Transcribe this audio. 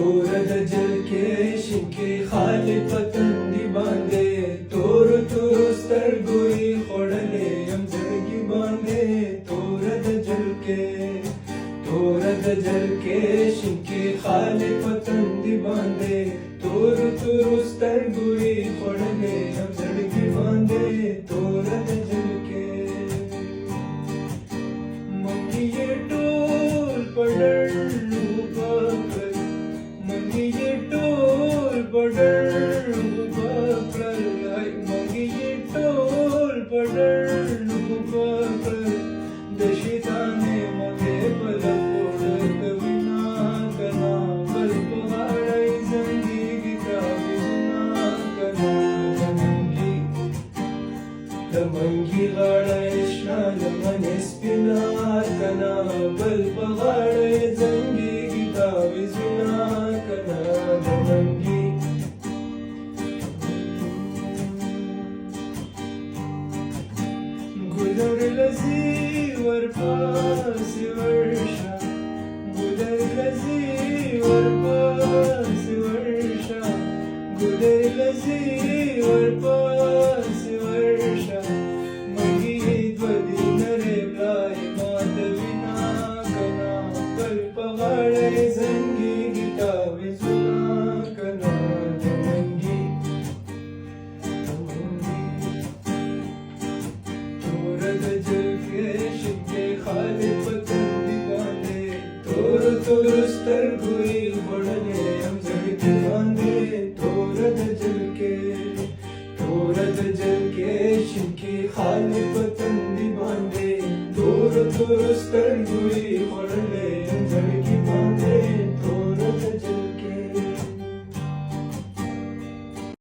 تور د جل کې شینکي خالي پتندي باندې تور تور سترګو یې خوړلې یم زړګي باندې تور د جل کې شینکي خالي پتندي باندې تور تور سترګو یې خوړلې یم زړګي باندې تور د جل کې منګي یې ټول پړل منګي غاړه شنه لمنې سپینه کنا بل په غاړه زنګېږي تاویزونه کنا د منګي ګلر لذي ورپاسې ورشه ګلر لذي ورپاسې ورشه ګلر لذي ورپاسې ورشه تور سترګو یې خوړلې یم زړګي باندې تور د جل کې شینکي خالي پتندي باندې تور سترګو یې خوړلې یم زړګي